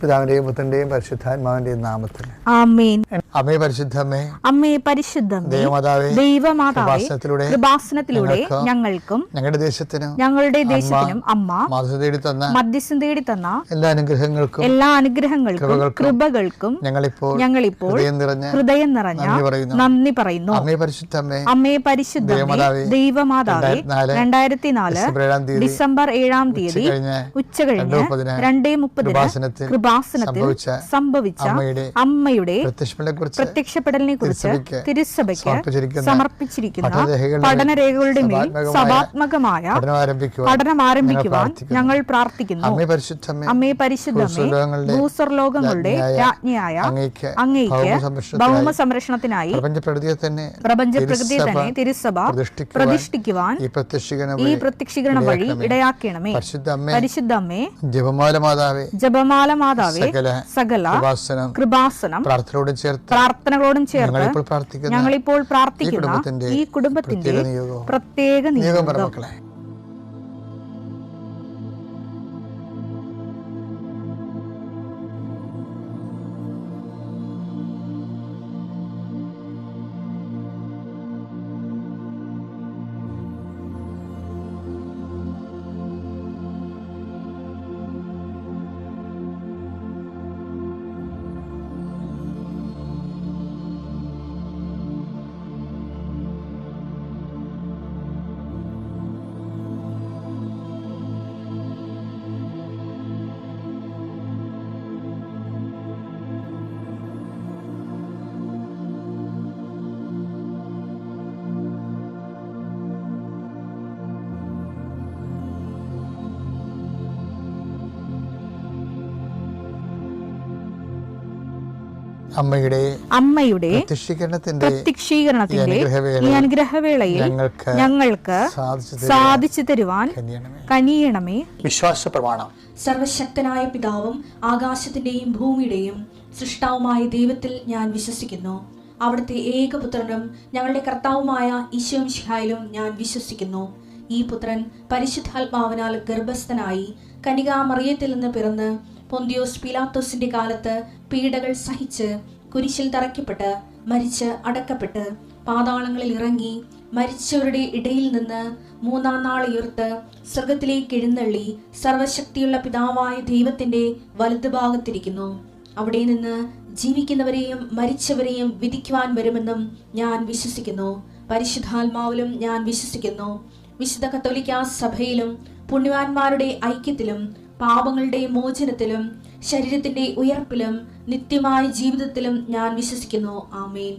പിതാവിന്റെയും പുത്രന്റെയും പരിശുദ്ധാത്മാവിന്റെയും നാമത്തിൽ ആമേൻ. അമ്മേ പരിശുദ്ധമേ, അമ്മേ പരിശുദ്ധമേ, ദൈവമാതാവേ, കൃപാസനത്തിലൂടെ ഞങ്ങൾക്കും ഞങ്ങളുടെ ദേശത്തിനും അമ്മ മധ്യസ്ഥം തേടി തന്ന എല്ലാ അനുഗ്രഹങ്ങൾക്കും കൃപകൾക്കും ഞങ്ങളിപ്പോൾ ഹൃദയം നിറഞ്ഞ നന്ദി പറയുന്നു. അമ്മേ പരിശുദ്ധമേ, ദൈവമാതാവേ, 2004 ഡിസംബർ 7-ാം തീയതി ഉച്ചകഴിഞ്ഞ് 2:30 കൃപാസനത്തിൽ സംഭവിച്ച അമ്മയുടെ പ്രത്യക്ഷപ്പെടലിനെ കുറിച്ച് തിരുസഭയ്ക്ക് സമർപ്പിച്ചിരിക്കുന്ന പഠനരേഖകളുടെ മേൽ സഭാത്മകമായ പഠനം ആരംഭിക്കുവാൻ ഞങ്ങൾ പ്രാർത്ഥിക്കുന്നു. അമ്മേ പരിശുദ്ധമേ, ഭൂസ്വർലോകങ്ങളുടെ രാജ്ഞിയായ അങ്ങേയ്ക്ക് ഭൗമ സംരക്ഷണത്തിനായി പ്രപഞ്ചപ്രകൃതിയെ തന്നെ തിരുസഭ പ്രതിഷ്ഠിക്കുവാൻ ഈ പ്രത്യക്ഷീകരണം വഴി ഇടയാക്കണമേ. പരിശുദ്ധമ്മേ, ജപമാല മാതാവേ, സകല കൃപാസനം പ്രാർത്ഥനകളോടും ചേർത്ത് ഞങ്ങളിപ്പോൾ പ്രാർത്ഥിക്കുന്ന ഈ കുടുംബത്തിന്റെ പ്രത്യേക നിയോഗം. അമ്മയുടെ പ്രത്യക്ഷീകരണത്തിന്റെ ഈ അനുഗ്രഹവേളയിൽ ഞങ്ങൾക്ക് സാധിച്ചു തരുവാൻ കനിയണമേ. വിശ്വാസ പ്രമാണം. സർവശക്തനായ പിതാവും ആകാശത്തിന്റെയും ഭൂമിയുടെയും സൃഷ്ടാവുമായ ദൈവത്തിൽ ഞാൻ വിശ്വസിക്കുന്നു. അവിടുത്തെ ഏകപുത്രനും ഞങ്ങളുടെ കർത്താവുമായ ഈശോ മിശിഹായിലും ഞാൻ വിശ്വസിക്കുന്നു. ഈ പുത്രൻ പരിശുദ്ധാത്മാവിനാൽ ഗർഭസ്ഥനായി കന്യകാമറിയത്തിൽ നിന്ന് പിറന്ന് പൊന്തിയോസ് പീലാത്തോസിന്റെ കാലത്ത് പീഡകൾ സഹിച്ച് കുരിശിൽ തറയ്ക്കപ്പെട്ട് മരിച്ച് അടക്കപ്പെട്ട് പാതാളങ്ങളിൽ ഇറങ്ങി മരിച്ചവരുടെ ഇടയിൽ നിന്ന് 3-ാം നാൾ ഉയർത്ത് സ്വർഗത്തിലേക്ക് എഴുന്നള്ളി സർവശക്തിയുള്ള പിതാവായ ദൈവത്തിന്റെ വലതുഭാഗത്തിരിക്കുന്നു. അവിടെ നിന്ന് ജീവിക്കുന്നവരെയും മരിച്ചവരെയും വിധിക്കുവാൻ വരുമെന്നും ഞാൻ വിശ്വസിക്കുന്നു. പരിശുദ്ധാത്മാവിലും ഞാൻ വിശ്വസിക്കുന്നു. വിശുദ്ധ കത്തോലിക്കാ സഭയിലും പുണ്യവാന്മാരുടെ ഐക്യത്തിലും പാപങ്ങളുടെ മോചനത്തിലും ശരീരത്തിന്റെ ഉയർപ്പിലും നിത്യമായ ജീവിതത്തിലും ഞാൻ വിശ്വസിക്കുന്നു. ആമേൻ.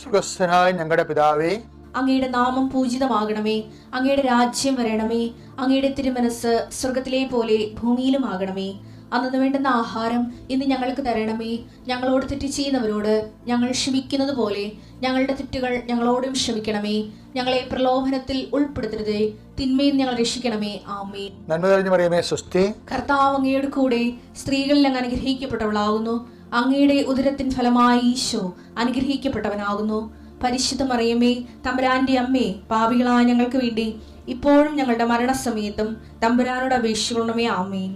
സ്വർഗ്ഗസ്ഥനായ ഞങ്ങളുടെ പിതാവേ, അങ്ങയുടെ നാമം പൂജിതമാകണമേ. അങ്ങയുടെ രാജ്യം വരണമേ. അങ്ങയുടെ തിരുമനസ് സ്വർഗത്തിലെ പോലെ ഭൂമിയിലും ആകണമേ. അന്നു വേണ്ടുന്ന ആഹാരം ഇന്ന് ഞങ്ങൾക്ക് തരണമേ. ഞങ്ങളോട് തെറ്റ് ചെയ്യുന്നവരോട് ഞങ്ങൾ ക്ഷമിക്കുന്നത് പോലെ ഞങ്ങളുടെ തെറ്റുകൾ ഞങ്ങളോടും ക്ഷമിക്കണമേ. ഞങ്ങളെ പ്രലോഭനത്തിൽ ഉൾപ്പെടുത്തരുതേ, തിന്മയിൽ ഞങ്ങൾ രക്ഷിക്കണമേ. ആമേൻ. നന്മ നിറഞ്ഞ മറിയമേ, സ്വസ്തി. കർത്താവ് അങ്ങയുടെ കൂടെ സ്ത്രീകളിൽ അങ്ങ് അനുഗ്രഹിക്കപ്പെട്ടവളാകുന്നു. അങ്ങയുടെ ഉദരത്തിൻ ഫലമായി ഈശോ അനുഗ്രഹിക്കപ്പെട്ടവനാകുന്നു. പരിശുദ്ധ മറിയമേ, തമ്പുരാന്റെ അമ്മേ, പാപികളായ ഞങ്ങൾക്ക് വേണ്ടി ഇപ്പോഴും ഞങ്ങളുടെ മരണസമയത്തും തമ്പുരാനോട് അപേക്ഷിക്കണമേ. ആമേൻ.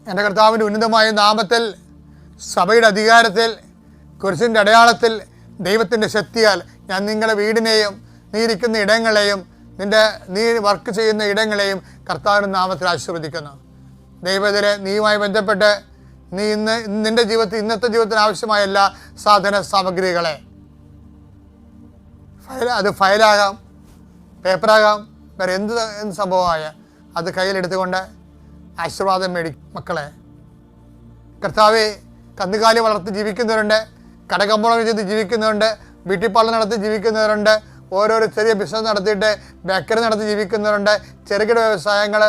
എൻ്റെ കർത്താവിൻ്റെ ഉന്നതമായ നാമത്തിൽ, സഭയുടെ അധികാരത്തിൽ, കുരിശിൻ്റെ അടയാളത്തിൽ, ദൈവത്തിൻ്റെ ശക്തിയാൽ ഞാൻ നിങ്ങളുടെ വീടിനെയും നീ ഇരിക്കുന്ന ഇടങ്ങളെയും നീ വർക്ക് ചെയ്യുന്ന ഇടങ്ങളെയും കർത്താവിൻ്റെ നാമത്തിൽ ആശീർവദിക്കുന്നു. ദൈവത്തിലെ നീയുമായി ബന്ധപ്പെട്ട് നീ നിൻ്റെ ജീവിതത്തിൽ ഇന്നത്തെ ജീവിതത്തിന് ആവശ്യമായ എല്ലാ സാധന സാമഗ്രികളെ, അത് ഫയലാകാം, പേപ്പറാകാം, വേറെ എന്ത് സംഭവമായ അത് കയ്യിലെടുത്തുകൊണ്ട് ആശീർവാദം മക്കളെ. കർത്താവെ, കന്നുകാലി വളർത്തി ജീവിക്കുന്നവരുണ്ട്, കടകമ്പോളം ചെയ്ത് ജീവിക്കുന്നവരുണ്ട്, ബ്യൂട്ടി പാർലർ നടത്തി ജീവിക്കുന്നവരുണ്ട്, ഓരോരോ ചെറിയ ബിസിനസ് നടത്തിയിട്ട് ബേക്കറി നടത്തി ജീവിക്കുന്നവരുണ്ട്, ചെറുകിട വ്യവസായങ്ങൾ.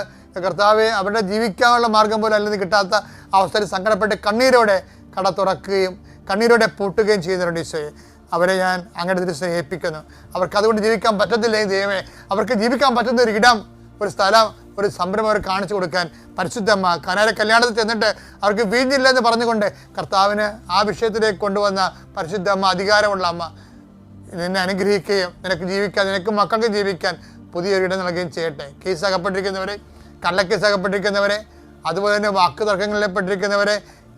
കർത്താവെ, അവരുടെ ജീവിക്കാനുള്ള മാർഗം പോലും അല്ലെങ്കിൽ കിട്ടാത്ത അവസ്ഥയിൽ സങ്കടപ്പെട്ട് കണ്ണീരോടെ കട തുറക്കുകയും കണ്ണീരോടെ പൂട്ടുകയും ചെയ്യുന്നവരുണ്ട്. ഈശോയെ, അവരെ ഞാൻ അങ്ങയുടെ തിരുസഭയെ ഏൽപ്പിക്കുന്നു. അവർക്ക് അതുകൊണ്ട് ജീവിക്കാൻ പറ്റത്തില്ലേ ദൈവമേ? അവർക്ക് ജീവിക്കാൻ പറ്റുന്ന ഒരു ഇടം, ഒരു സ്ഥലം, ഒരു സംരംഭം അവർ കാണിച്ചു കൊടുക്കാൻ പരിശുദ്ധമ്മ കനാല കല്യാണത്തിൽ ചെന്നിട്ട് അവർക്ക് വീഞ്ഞില്ലെന്ന് പറഞ്ഞുകൊണ്ട് കർത്താവിന് ആ വിഷയത്തിലേക്ക് കൊണ്ടുവന്ന പരിശുദ്ധമ്മ, അധികാരമുള്ള അമ്മ, നിന്നെ അനുഗ്രഹിക്കുകയും നിനക്ക് ജീവിക്കാൻ, നിനക്കും മക്കൾക്ക് ജീവിക്കാൻ പുതിയൊരിടം നൽകുകയും ചെയ്യട്ടെ. കേസ് അകപ്പെട്ടിരിക്കുന്നവരെ, കള്ളക്കേസ് അകപ്പെട്ടിരിക്കുന്നവരെ, അതുപോലെ തന്നെ വാക്ക് തർക്കങ്ങളിൽ പെട്ടിരിക്കുന്നവരെ,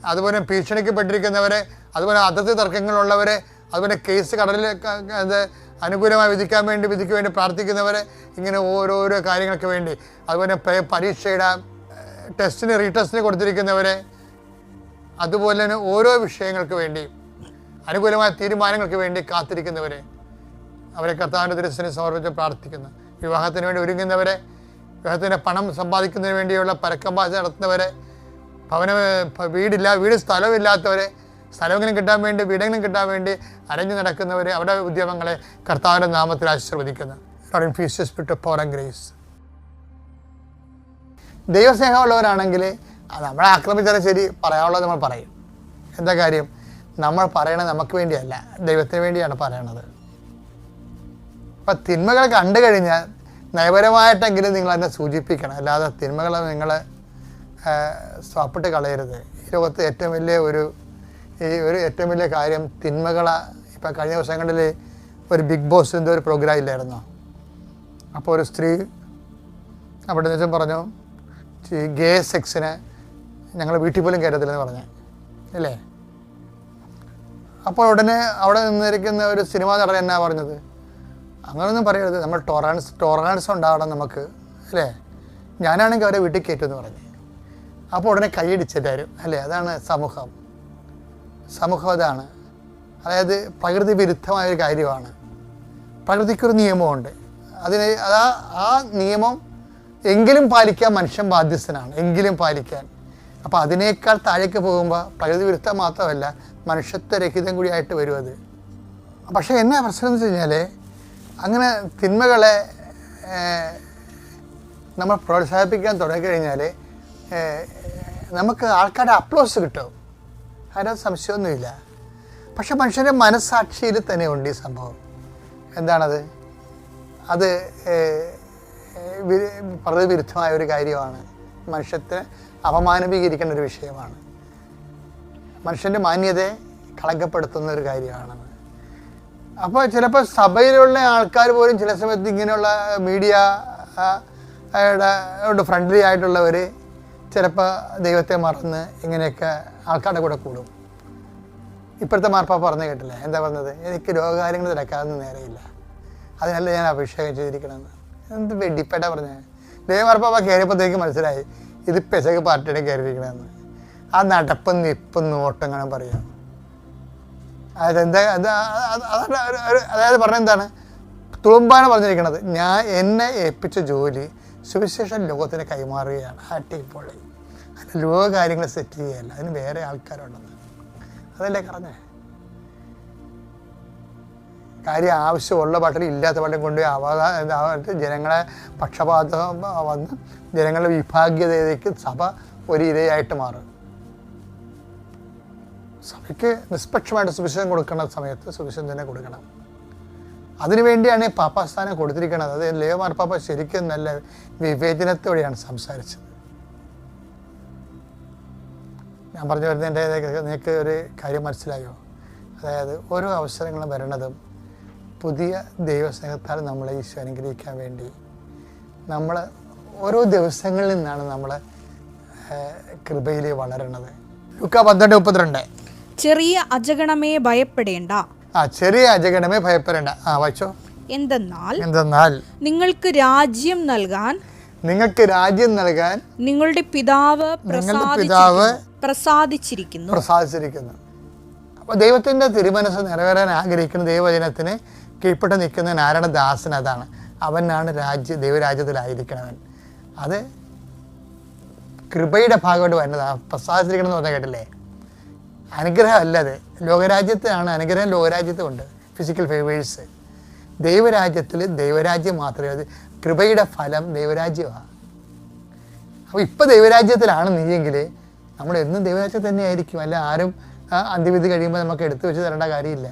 അതുപോലെ ഭീഷണിക്കപ്പെട്ടിരിക്കുന്നവരെ, അതുപോലെ അതിർത്തി തർക്കങ്ങളുള്ളവരെ, അതുപോലെ കേസ് കടലിൽ അനുകൂലമായി വിധിക്ക് വേണ്ടി പ്രാർത്ഥിക്കുന്നവരെ, ഇങ്ങനെ ഓരോരോ കാര്യങ്ങൾക്ക് വേണ്ടി, അതുപോലെ പരീക്ഷയുടെ റീടെസ്റ്റിന് കൊടുത്തിരിക്കുന്നവരെ, അതുപോലെ തന്നെ ഓരോ വിഷയങ്ങൾക്ക് വേണ്ടി അനുകൂലമായ തീരുമാനങ്ങൾക്ക് വേണ്ടി കാത്തിരിക്കുന്നവരെ, അവരെ കർത്താവിൻ്റെ തിരുസന്നിധിയിൽ സമർപ്പിച്ച് പ്രാർത്ഥിക്കുന്നു. വിവാഹത്തിന് വേണ്ടി ഒരുങ്ങുന്നവരെ, വിവാഹത്തിൻ്റെ പണം സമ്പാദിക്കുന്നതിന് വേണ്ടിയുള്ള പരക്കമ്പാച നടത്തുന്നവരെ, വീട് സ്ഥലമില്ലാത്തവരെ, സ്ഥലമെങ്കിലും കിട്ടാൻ വേണ്ടി, വീടെങ്കിലും കിട്ടാൻ വേണ്ടി അരഞ്ഞു നടക്കുന്നവരെ, അവരുടെ ഉദ്യമങ്ങളെ കർത്താവിൻ്റെ നാമത്തിൽ ആശീർവദിക്കുന്നു. Power and grace. ദൈവസ്നേഹമുള്ളവരാണെങ്കിൽ നമ്മളെ ആക്രമിച്ചാലും ശരി, പറയാനുള്ളത് നമ്മൾ പറയും. എന്താ കാര്യം? നമ്മൾ പറയണത് നമുക്ക് വേണ്ടിയല്ല, ദൈവത്തിന് വേണ്ടിയാണ് പറയണത്. അപ്പം തിന്മകൾ കണ്ടു കഴിഞ്ഞാൽ നയപരമായിട്ടെങ്കിലും നിങ്ങൾ അതിനെ സൂചിപ്പിക്കണം, അല്ലാതെ തിന്മകൾ നിങ്ങൾ സ്വാപ്പിട്ട് കളയരുത്. ഈ ലോകത്ത് ഏറ്റവും വലിയ കാര്യം തിന്മകളെ. ഇപ്പം കഴിഞ്ഞ ദിവസങ്ങളിൽ ഒരു ബിഗ് ബോസിൻ്റെ ഒരു പ്രോഗ്രാം ഇല്ലായിരുന്നോ? അപ്പോൾ ഒരു സ്ത്രീ അവിടെ നിന്ന് പറഞ്ഞു, ഗേ സെക്സിനെ ഞങ്ങൾ വീട്ടിൽ പോലും കയറ്റത്തില്ലെന്ന് പറഞ്ഞു, അല്ലേ? അപ്പോൾ ഉടനെ അവിടെ നിന്നിരിക്കുന്ന ഒരു സിനിമാ നടൻ എന്നാ പറഞ്ഞത്, അങ്ങനൊന്നും പറയരുത്, നമ്മൾ ടോളറൻസ് ഉണ്ടാവണം നമുക്ക്, അല്ലേ? ഞാനാണെങ്കിൽ അവരെ വീട്ടിൽ കയറ്റുമെന്ന് പറഞ്ഞു. അപ്പോൾ ഉടനെ കൈയടിച്ചിട്ടാരും, അല്ലേ? അതാണ് സമൂഹം അതാണ്. അതായത് പ്രകൃതി വിരുദ്ധമായൊരു കാര്യമാണ്. പ്രകൃതിക്കൊരു നിയമമുണ്ട്, ആ നിയമം എങ്കിലും പാലിക്കാൻ മനുഷ്യൻ ബാധ്യസ്ഥനാണ്, എങ്കിലും പാലിക്കാൻ. അപ്പോൾ അതിനേക്കാൾ താഴേക്ക് പോകുമ്പോൾ പ്രകൃതി വിരുദ്ധം മാത്രമല്ല, മനുഷ്യത്വരഹിതം കൂടിയായിട്ട് വരും അത്. പക്ഷേ എന്നാ പ്രശ്നം എന്ന് വെച്ച് കഴിഞ്ഞാൽ, അങ്ങനെ തിന്മകളെ നമ്മൾ പ്രോത്സാഹിപ്പിക്കാൻ തുടങ്ങിക്കഴിഞ്ഞാൽ നമുക്ക് ആൾക്കാരുടെ അപ്ലോസ് കിട്ടും, അതിനകത്ത് സംശയമൊന്നുമില്ല. പക്ഷെ മനുഷ്യൻ്റെ മനസ്സാക്ഷിയിൽ തന്നെ ഉണ്ട് ഈ സംഭവം. എന്താണത്? അത് പ്രകൃതി വിരുദ്ധമായ ഒരു കാര്യമാണ്, മനുഷ്യത്തെ അപമാനീകരിക്കേണ്ട ഒരു വിഷയമാണ്, മനുഷ്യൻ്റെ മാന്യതയെ കളങ്കപ്പെടുത്തുന്ന ഒരു കാര്യമാണത്. അപ്പോൾ ചിലപ്പോൾ സഭയിലുള്ള ആൾക്കാർ പോലും ചില സമയത്ത് ഇങ്ങനെയുള്ള മീഡിയയുടെ ഫ്രണ്ട്ലി ആയിട്ടുള്ളവർ ചിലപ്പോൾ ദൈവത്തെ മറന്ന് ഇങ്ങനെയൊക്കെ ആൾക്കാരുടെ കൂടെ കൂടും. ഇപ്പോഴത്തെ മാർപ്പാപ്പ പറഞ്ഞു കേട്ടില്ലേ, എന്താ പറഞ്ഞത്? എനിക്ക് രോഗകാര്യങ്ങൾ തിരക്കാതൊന്നും നേരെയില്ല, അതിനല്ല ഞാൻ അഭിഷേകം ചെയ്തിരിക്കണമെന്ന്. എന്ത് വെടിപ്പേട്ടാ പറഞ്ഞത്? ദൈവമാർപ്പാപ്പ കയറിയപ്പോഴത്തേക്ക് മനസ്സിലായി ഇത് പെസക് പാർട്ടിയുടെ കയറിയിരിക്കണമെന്ന്. ആ നടപ്പും നിപ്പും നോട്ടും അങ്ങനെ പറയാം. അതായത് പറഞ്ഞെന്താണ്? തുളുമ്പാണ് പറഞ്ഞിരിക്കണത്, എന്നെ ഏൽപ്പിച്ച ജോലി സുവിശേഷം ലോകത്തിന് കൈമാറുകയാണ്. അടിപൊളി. അല്ല, ലോക കാര്യങ്ങൾ സെറ്റ് ചെയ്യുകയല്ല, അതിന് വേറെ ആൾക്കാരുണ്ടെന്ന്. അതല്ലേ പറഞ്ഞേ? കാര്യം ആവശ്യമുള്ള പാട്ടിൽ ഇല്ലാത്ത പാട്ടിൽ കൊണ്ടുപോയി ജനങ്ങളെ പക്ഷപാതം വന്ന് ജനങ്ങളുടെ വിഭാഗ്യതയ്ക്ക് സഭ ഒരു ഇരയായിട്ട് മാറും. സഭയ്ക്ക് നിഷ്പക്ഷമായിട്ട് സുവിശേഷം കൊടുക്കുന്ന സമയത്ത് സുവിശേഷം തന്നെ കൊടുക്കണം. അതിനുവേണ്ടിയാണ് ഈ പാപ്പാസ്ഥാനം കൊടുത്തിരിക്കുന്നത്. അത് ലിയോ മാർപ്പാപ്പ ശരിക്കും നല്ല വിവേചനത്തോടെയാണ് സംസാരിച്ചത്. ഞാൻ പറഞ്ഞു വരുന്നതിൻ്റെ നിങ്ങൾക്ക് ഒരു കാര്യം മനസ്സിലായോ? അതായത് ഓരോ അവസരങ്ങളും വരണതും പുതിയ ദൈവസ്നേഹത്താൽ നമ്മളെ ഈശോ അനുഗ്രഹിക്കാൻ വേണ്ടി നമ്മൾ ഓരോ ദിവസങ്ങളിൽ നിന്നാണ് നമ്മൾ കൃപയിൽ വളരണത്. ലൂക്കാ 12:32. ചെറിയ അജഗണമേ ഭയപ്പെടേണ്ട. ചെറിയ അജഗണമേ ഭയപ്പെടേണ്ട. വായിച്ചോ. എന്തെന്നാൽ നിങ്ങൾക്ക് രാജ്യം നൽകാൻ നിങ്ങളുടെ പിതാവ് പ്രസാദിച്ചിരിക്കുന്നു. അപ്പോൾ ദൈവത്തിൻ്റെ തിരുമനസ് നിറവേറാൻ ആഗ്രഹിക്കുന്ന ദൈവവചനത്തിന് കീഴ്പ്പെട്ട് നിൽക്കുന്ന നാരായണദാസൻ അതാണ്. അവനാണ് ദൈവരാജ്യത്തിലായിരിക്കണവൻ. അത് കൃപയുടെ ഭാഗമായിട്ട് വരുന്നതാണ്. പ്രസാദിച്ചിരിക്കണം എന്ന് പറഞ്ഞാൽ കേട്ടില്ലേ? അനുഗ്രഹം അല്ലത്. ലോകരാജ്യത്തിലാണ് അനുഗ്രഹം, ലോകരാജ്യത്തുമുണ്ട് ഫിസിക്കൽ ഫേവേഴ്സ്. ദൈവരാജ്യത്തിൽ ദൈവരാജ്യം മാത്രമേ, അത് കൃപയുടെ ഫലം ദൈവരാജ്യമാണ്. അപ്പോൾ ഇപ്പോൾ ദൈവരാജ്യത്തിലാണ് നീയെങ്കിൽ നമ്മൾ എന്നും ദൈവരാജ്യത്തിൽ തന്നെ ആയിരിക്കും. അല്ല ആരും അന്ത്യവിധി കഴിയുമ്പോൾ നമുക്ക് എടുത്തു വെച്ച് തരേണ്ട കാര്യമില്ല.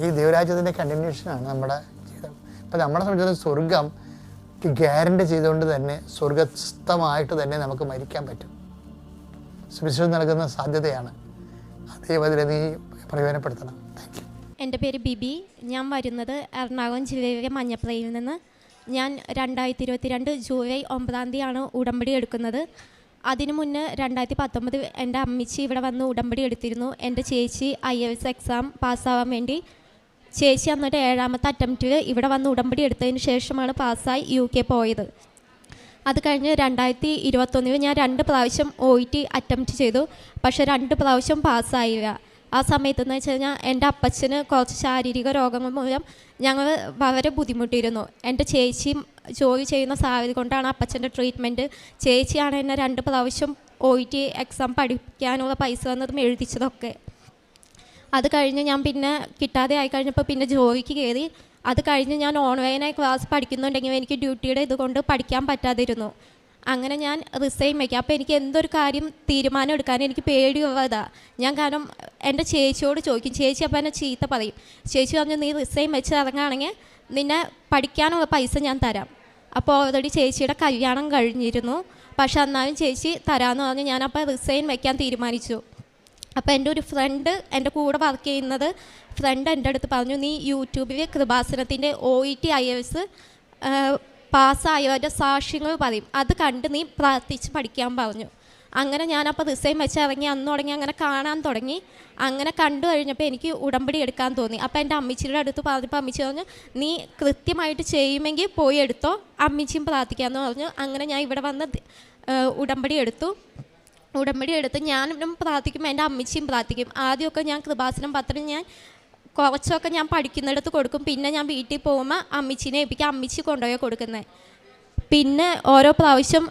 ഈ ദൈവരാജ്യത്തിൻ്റെ കണ്ടിന്യൂഷനാണ് നമ്മുടെ ജീവിതം. ഇപ്പം നമ്മളെ സംബന്ധിച്ചിടത്തോളം സ്വർഗം ഗ്യാരണ്ടി ചെയ്തുകൊണ്ട് തന്നെ സ്വർഗസ്ഥമായിട്ട് തന്നെ നമുക്ക് മരിക്കാൻ പറ്റും. സുവിശേഷം നൽകുന്ന സാധ്യതയാണ്. അതേപോലെ നീ പ്രയോജനപ്പെടുത്തണം. Thank you. എൻ്റെ പേര് ബിബി. ഞാൻ വരുന്നത് എറണാകുളം ജില്ലയിലെ മഞ്ഞപ്രയിൽ നിന്ന്. ഞാൻ 2022 ജൂലൈ 9 ഉടമ്പടി എടുക്കുന്നത്. അതിനു മുന്നേ 2019 എൻ്റെ അമ്മച്ചി ഇവിടെ വന്ന് ഉടമ്പടി എടുത്തിരുന്നു. എൻ്റെ ചേച്ചി IAS എക്സാം പാസ്സാവാൻ വേണ്ടി ചേച്ചി എന്നിട്ട് 7ാമത്തെ അറ്റംപ്റ്റിൽ ഇവിടെ വന്ന് ഉടമ്പടി എടുത്തതിന് ശേഷമാണ് പാസ്സായി UK പോയത്. അത് കഴിഞ്ഞ് 2021 ഞാൻ 2 പ്രാവശ്യം OET അറ്റംപ്റ്റ് ചെയ്തു. പക്ഷേ 2 പ്രാവശ്യം പാസ്സായില്ല. ആ സമയത്തെന്ന് വെച്ച് കഴിഞ്ഞാൽ എൻ്റെ അപ്പച്ചന് കുറച്ച് ശാരീരിക രോഗങ്ങൾ മൂലം ഞങ്ങൾ വളരെ ബുദ്ധിമുട്ടിയിരുന്നു. എൻ്റെ ചേച്ചിയും ജോലി ചെയ്യുന്ന സാഹചര്യം കൊണ്ടാണ് അപ്പച്ചൻ്റെ ട്രീറ്റ്മെൻറ്റ്. ചേച്ചിയാണ് എന്നെ 2 പ്രാവശ്യം OET എക്സാം പഠിക്കാനുള്ള പൈസ വന്നതും എഴുതിച്ചതൊക്കെ. അത് കഴിഞ്ഞ് ഞാൻ പിന്നെ കിട്ടാതെ ആയി കഴിഞ്ഞപ്പോൾ പിന്നെ ജോലിക്ക് കയറി. അത് കഴിഞ്ഞ് ഞാൻ ഓൺലൈനായി ക്ലാസ് പഠിക്കുന്നുണ്ടെങ്കിൽ എനിക്ക് ഡ്യൂട്ടിയുടെ ഇതുകൊണ്ട് പഠിക്കാൻ പറ്റാതിരുന്നു. അങ്ങനെ ഞാൻ റിസൈൻ വയ്ക്കാം. അപ്പോൾ എനിക്ക് എന്തൊരു കാര്യം തീരുമാനം എടുക്കാൻ എനിക്ക് പേടിയുള്ളതാണ്. ഞാൻ കാരണം എൻ്റെ ചേച്ചിയോട് ചോദിക്കും. ചേച്ചി അപ്പോൾ എന്നെ ചീത്ത പറയും. ചേച്ചി പറഞ്ഞു, നീ റിസൈൻ വെച്ച് ഇറങ്ങുകയാണെങ്കിൽ നിന്നെ പഠിക്കാനുള്ള പൈസ ഞാൻ തരാം. അപ്പോൾ ഓൾറെഡി ചേച്ചിയുടെ കല്യാണം കഴിഞ്ഞിരുന്നു. പക്ഷെ എന്നാലും ചേച്ചി തരാമെന്ന് പറഞ്ഞ് ഞാനപ്പോൾ റിസൈൻ വയ്ക്കാൻ തീരുമാനിച്ചു. അപ്പോൾ എൻ്റെ ഒരു ഫ്രണ്ട്, എൻ്റെ കൂടെ വർക്ക് ചെയ്യുന്നത് ഫ്രണ്ട് എൻ്റെ അടുത്ത് പറഞ്ഞു, നീ യൂട്യൂബിൽ കൃപാസനത്തിൻ്റെ OET IAS പാസ്സായവരുടെ സാക്ഷ്യങ്ങൾ പറയും, അത് കണ്ട് നീ പ്രാർത്ഥിച്ച് പഠിക്കാൻ പറഞ്ഞു. അങ്ങനെ ഞാനപ്പോൾ റിസൈൻ വെച്ച് ഇറങ്ങി അന്ന് തുടങ്ങി അങ്ങനെ കാണാൻ തുടങ്ങി. അങ്ങനെ കണ്ടു കഴിഞ്ഞപ്പോൾ എനിക്ക് ഉടമ്പടി എടുക്കാൻ തോന്നി. അപ്പോൾ എൻ്റെ അമ്മച്ചിയുടെ അടുത്ത് പറഞ്ഞപ്പോൾ അമ്മച്ചി പറഞ്ഞു, നീ കൃത്യമായിട്ട് ചെയ്യുമെങ്കിൽ പോയി എടുത്തോ, അമ്മച്ചിയും പ്രാർത്ഥിക്കാമെന്ന് പറഞ്ഞു. അങ്ങനെ ഞാൻ ഇവിടെ വന്ന് ഉടമ്പടി എടുത്തു. ഉടമ്പടി എടുത്ത് ഞാനും പ്രാർത്ഥിക്കും, എൻ്റെ അമ്മച്ചിയും പ്രാർത്ഥിക്കും. ആദ്യമൊക്കെ ഞാൻ കൃപാസനം പത്രം ഞാൻ കുറച്ചൊക്കെ ഞാൻ പഠിക്കുന്നിടത്ത് കൊടുക്കും. പിന്നെ ഞാൻ വീട്ടിൽ പോകുമ്പോൾ അമ്മച്ചിനെ ഏൽപ്പിക്കും, അമ്മച്ചി കൊണ്ടുപോയി കൊടുക്കുന്നത്. പിന്നെ ഓരോ പ്രാവശ്യം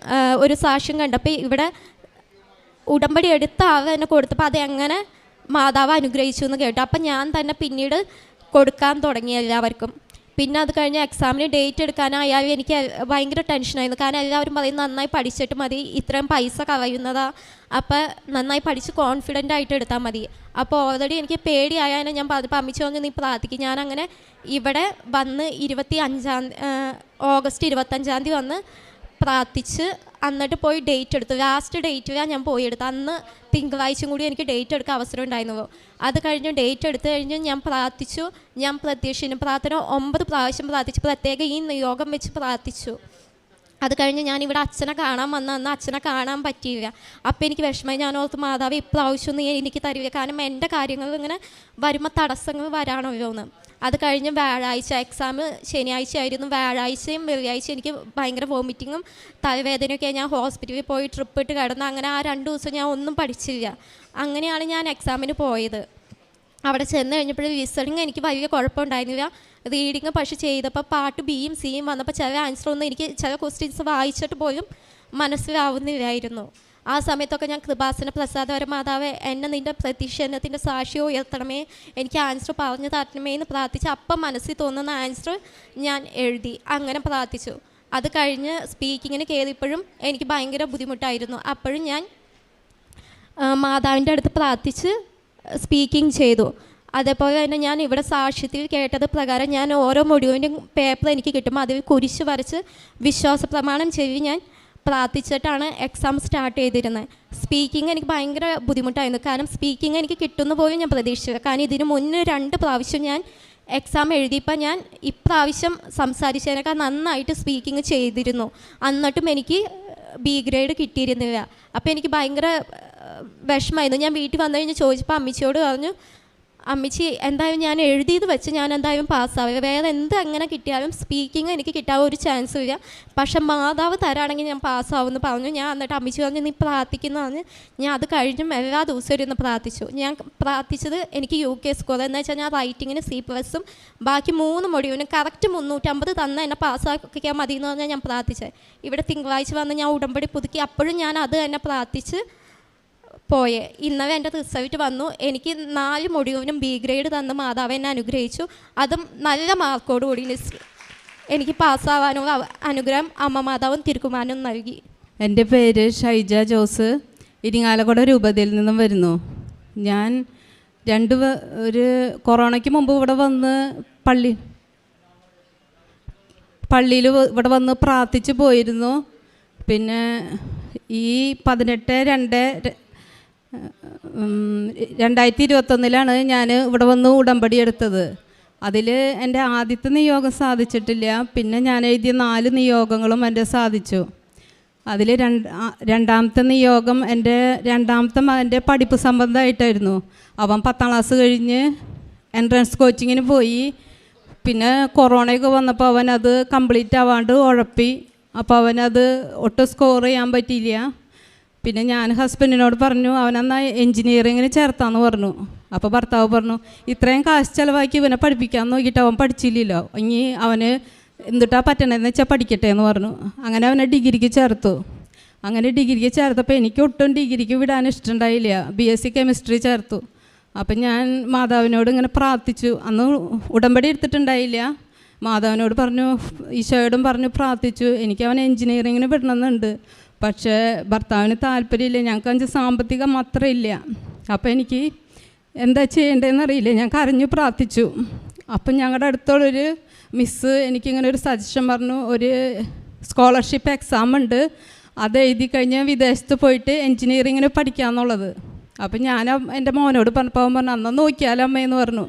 ഒരു സാക്ഷ്യം കണ്ടപ്പോൾ ഇവിടെ ഉടമ്പടി എടുത്ത ആൾ എന്നെ കൊടുത്തപ്പോൾ അതെങ്ങനെ മാതാവ് അനുഗ്രഹിച്ചു എന്ന് കേട്ടു. അപ്പം ഞാൻ തന്നെ പിന്നീട് കൊടുക്കാൻ തുടങ്ങി എല്ലാവർക്കും. പിന്നെ അത് കഴിഞ്ഞ് എക്സാമിന് ഡേറ്റ് എടുക്കാനായാലും എനിക്ക് ഭയങ്കര ടെൻഷനായിരുന്നു. കാരണം എല്ലാവരും പറയും നന്നായി പഠിച്ചിട്ട് മതി, ഇത്രയും പൈസ കളയുന്നതാ, അപ്പോൾ നന്നായി പഠിച്ച് കോൺഫിഡൻ്റ് ആയിട്ട് എടുത്താൽ മതി. അപ്പോൾ ഓൾറെഡി എനിക്ക് പേടിയായാലും ഞാൻ അമ്മച്ചി പറഞ്ഞു, നീ പ്രാർത്ഥിക്കും. ഞാനങ്ങനെ ഇവിടെ വന്ന് ഓഗസ്റ്റ് 25 വന്ന് പ്രാർത്ഥിച്ച് എന്നിട്ട് പോയി ഡേറ്റ് എടുത്തു. ലാസ്റ്റ് ഡേറ്റിലാണ് ഞാൻ പോയി എടുത്തത്. അന്ന് തിങ്കളാഴ്ചയും കൂടി എനിക്ക് ഡേറ്റ് എടുക്കാൻ അവസരം ഉണ്ടായിരുന്നു. അത് കഴിഞ്ഞ് ഡേറ്റ് എടുത്തു കഴിഞ്ഞ് ഞാൻ പ്രാർത്ഥിച്ചു. ഞാൻ പ്രത്യക്ഷന് പ്രാർത്ഥന 9 പ്രാവശ്യം പ്രാർത്ഥിച്ചു. പ്രത്യേകം ഈ നിയോഗം വെച്ച് പ്രാർത്ഥിച്ചു. അത് കഴിഞ്ഞ് ഞാനിവിടെ അച്ഛനെ കാണാൻ വന്ന അന്ന് അച്ഛനെ കാണാൻ പറ്റിയില്ല. അപ്പോൾ എനിക്ക് വിഷമമായി. ഞാൻ ഓർത്ത്, മാതാവ് ഇപ്രാവശ്യം നീ എനിക്ക് തരില്ല, കാരണം എൻ്റെ കാര്യങ്ങൾ ഇങ്ങനെ വരുമ്പോൾ തടസ്സങ്ങൾ വരാണല്ലോ എന്ന്. അത് കഴിഞ്ഞ് വ്യാഴാഴ്ച എക്സാം ശനിയാഴ്ച ആയിരുന്നു. വ്യാഴാഴ്ചയും വെള്ളിയാഴ്ച എനിക്ക് ഭയങ്കര വോമിറ്റിങ്ങും തലവേദനയൊക്കെ. ഞാൻ ഹോസ്പിറ്റലിൽ പോയി ട്രിപ്പ് ഇട്ട് കിടന്ന് അങ്ങനെ ആ 2 ദിവസം ഞാൻ ഒന്നും പഠിച്ചില്ല. അങ്ങനെയാണ് ഞാൻ എക്സാമിന് പോയത്. അവിടെ ചെന്ന് കഴിഞ്ഞപ്പോൾ ലിസണിങ് എനിക്ക് വലിയ കുഴപ്പമുണ്ടായിരുന്നില്ല. റീഡിങ് പക്ഷെ ചെയ്തപ്പോൾ പാർട്ട് Bയും Cയും വന്നപ്പോൾ ചില ആൻസറൊന്നും എനിക്ക് ചില ക്വസ്റ്റ്യൻസ് വായിച്ചിട്ട് പോലും മനസ്സിലാവുന്നില്ലായിരുന്നു. ആ സമയത്തൊക്കെ ഞാൻ കൃപാസന പ്രസാദവര മാതാവേ, എന്നെ നിൻ്റെ പ്രതിഷേധത്തിൻ്റെ സാക്ഷ്യം ഉയർത്തണമേ, എനിക്ക് ആൻസർ പറഞ്ഞു തരണമേ എന്ന് പ്രാർത്ഥിച്ച് അപ്പം മനസ്സിൽ തോന്നുന്ന ആൻസർ ഞാൻ എഴുതി. അങ്ങനെ പ്രാർത്ഥിച്ചു. അത് കഴിഞ്ഞ് സ്പീക്കിങ്ങിന് കയറിയപ്പോഴും എനിക്ക് ഭയങ്കര ബുദ്ധിമുട്ടായിരുന്നു. അപ്പോഴും ഞാൻ മാതാവിൻ്റെ അടുത്ത് പ്രാർത്ഥിച്ച് സ്പീക്കിംഗ് ചെയ്തു. അതേപോലെ തന്നെ ഞാൻ ഇവിടെ സാക്ഷ്യത്തിൽ കേട്ടത് പ്രകാരം ഞാൻ ഓരോ മൊഡ്യൂളിൻ്റെയും പേപ്പർ എനിക്ക് കിട്ടുമ്പോൾ അതിൽ കുരിശ് വരച്ച് വിശ്വാസ പ്രമാണം ചെയ്ത് ഞാൻ പ്രാർത്ഥിച്ചിട്ടാണ് എക്സാം സ്റ്റാർട്ട് ചെയ്തിരുന്നത്. സ്പീക്കിംഗ് എനിക്ക് ഭയങ്കര ബുദ്ധിമുട്ടായിരുന്നു. കാരണം സ്പീക്കിംഗ് എനിക്ക് കിട്ടുന്ന പോലും ഞാൻ പ്രതീക്ഷിച്ചില്ല. കാരണം ഇതിന് മുന്നേ 2 പ്രാവശ്യം ഞാൻ എക്സാം എഴുതിയപ്പോൾ ഞാൻ ഇപ്രാവശ്യം സംസാരിച്ചതിനേക്കാൾ നന്നായിട്ട് സ്പീക്കിംഗ് ചെയ്തിരുന്നു. എന്നിട്ടും എനിക്ക് B ഗ്രേഡ് കിട്ടിയിരുന്നില്ല. അപ്പോൾ എനിക്ക് ഭയങ്കര വിഷമമായിരുന്നു. ഞാൻ വീട്ടിൽ വന്നു കഴിഞ്ഞ് ചോദിച്ചപ്പോൾ അമ്മച്ചിയോട് പറഞ്ഞു, അമ്മച്ചി എന്തായാലും ഞാൻ എഴുതിയത് വെച്ച് ഞാൻ എന്തായാലും പാസ്സാവില്ല, വേറെ എന്ത് എങ്ങനെ കിട്ടിയാലും സ്പീക്കിംഗ് എനിക്ക് കിട്ടാൻ ഒരു ചാൻസും ഇല്ല, പക്ഷെ മാതാവ് തരാണെങ്കിൽ ഞാൻ പാസ്സാവുമെന്ന് പറഞ്ഞു. ഞാൻ എന്നിട്ട് അമ്മച്ചി പറഞ്ഞു, നീ പ്രാർത്ഥിക്കുന്ന പറഞ്ഞ് ഞാൻ അത് കഴിഞ്ഞും എല്ലാ ദിവസവും ഇരുന്ന് പ്രാർത്ഥിച്ചു. ഞാൻ പ്രാർത്ഥിച്ചത് എനിക്ക് UK സ്കോർ എന്ന് വെച്ചാൽ ഞാൻ റൈറ്റിങ്ങിന് C++ഉം ബാക്കി 3 മൊഡ്യൂളിനും കറക്റ്റ് 350 തന്ന എന്നെ പാസ്സാക്കിക്കാൻ മതി എന്ന് പറഞ്ഞാൽ ഞാൻ പ്രാർത്ഥിച്ചത്. ഇവിടെ തിങ്കളാഴ്ച വന്ന് ഞാൻ ഉടമ്പടി പുതുക്കി. അപ്പോഴും ഞാൻ അത് തന്നെ പ്രാർത്ഥിച്ച് പോയെ. ഇന്നലെ എൻ്റെ റിസൾട്ട് വന്നു. എനിക്ക് 4 മൊഡ്യൂളിനും B ഗ്രേഡ് തന്ന മാതാവ് എന്നെ അനുഗ്രഹിച്ചു. അതും നല്ല മാർക്കോടുകൂടി എനിക്ക് പാസ്സാവാനുള്ള അനുഗ്രഹം അമ്മ മാതാവും തിരുക്കുമാരനും നൽകി. എൻ്റെ പേര് ഷൈജ ജോസ്, ഇരിങ്ങാലക്കുട രൂപതയിൽ നിന്നും വരുന്നു. ഞാൻ ഒരു കൊറോണയ്ക്ക് മുമ്പ് ഇവിടെ വന്ന് പള്ളിയിൽ ഇവിടെ വന്ന് പ്രാർത്ഥിച്ച് പോയിരുന്നു. പിന്നെ ഈ 2021 ഞാൻ ഇവിടെ വന്ന് ഉടമ്പടി എടുത്തത്. അതിൽ എൻ്റെ ആദ്യത്തെ നിയോഗം സാധിച്ചിട്ടില്ല. പിന്നെ ഞാൻ എഴുതിയ 4 നിയോഗങ്ങളും എൻ്റെ സാധിച്ചു. അതിൽ രണ്ടാമത്തെ നിയോഗം എൻ്റെ രണ്ടാമത്തെ മകൻ്റെ പഠിപ്പ് സംബന്ധമായിട്ടായിരുന്നു. അവൻ 10ാം ക്ലാസ് കഴിഞ്ഞ് എൻട്രൻസ് കോച്ചിങ്ങിന് പോയി. പിന്നെ കൊറോണയൊക്കെ വന്നപ്പോൾ അവനത് കംപ്ലീറ്റ് ആവാണ്ട് ഉഴപ്പി. അപ്പോൾ അവനത് ഒട്ടും സ്കോർ ചെയ്യാൻ പറ്റിയില്ല. പിന്നെ ഞാൻ ഹസ്ബൻഡിനോട് പറഞ്ഞു അവനെന്നാൽ എൻജിനീയറിങ്ങിന് ചേർത്താന്ന് പറഞ്ഞു. അപ്പോൾ ഭർത്താവ് പറഞ്ഞു ഇത്രയും കാശ് ചിലവാക്കി ഇവനെ പഠിപ്പിക്കാൻ നോക്കിയിട്ട് അവൻ പഠിച്ചില്ലല്ലോ, ഇനി അവന് എന്തിട്ടാ പറ്റണമെന്ന് വെച്ചാൽ പഠിക്കട്ടെ എന്ന് പറഞ്ഞു. അങ്ങനെ അവനെ ഡിഗ്രിക്ക് ചേർത്തു. അങ്ങനെ ഡിഗ്രിക്ക് ചേർത്തപ്പോൾ എനിക്ക് ഒട്ടും ഡിഗ്രിക്ക് വിടാൻ ഇഷ്ടമുണ്ടായില്ല. BSc കെമിസ്ട്രി ചേർത്തു. അപ്പം ഞാൻ മാതാവിനോട് ഇങ്ങനെ പ്രാർത്ഥിച്ചു. അന്ന് ഉടമ്പടി എടുത്തിട്ടുണ്ടായില്ല. മാതാവിനോട് പറഞ്ഞു, ഈശോയോടും പറഞ്ഞു പ്രാർത്ഥിച്ചു, എനിക്ക് അവൻ എൻജിനീയറിങ്ങിന് വിടണമെന്നുണ്ട്. പക്ഷേ ഭർത്താവിന് താല്പര്യമില്ല, ഞങ്ങൾക്ക് 5 സാമ്പത്തികം മാത്രം ഇല്ല. അപ്പോൾ എനിക്ക് എന്താ ചെയ്യേണ്ടതെന്ന് അറിയില്ല. ഞാൻ കരഞ്ഞു പ്രാർത്ഥിച്ചു. അപ്പം ഞങ്ങളുടെ അടുത്തുള്ളൊരു മിസ്സ് എനിക്കിങ്ങനെ ഒരു സജഷൻ പറഞ്ഞു, ഒരു സ്കോളർഷിപ്പ് എക്സാം ഉണ്ട്, അത് എഴുതി കഴിഞ്ഞാൽ വിദേശത്ത് പോയിട്ട് എൻജിനീയറിങ്ങിന് പഠിക്കാമെന്നുള്ളത്. അപ്പം ഞാൻ എൻ്റെ മോനോട് പറഞ്ഞപ്പോൾ അവൻ പറഞ്ഞു അന്ന് നോക്കിയാലോ അമ്മയെന്ന് പറഞ്ഞു.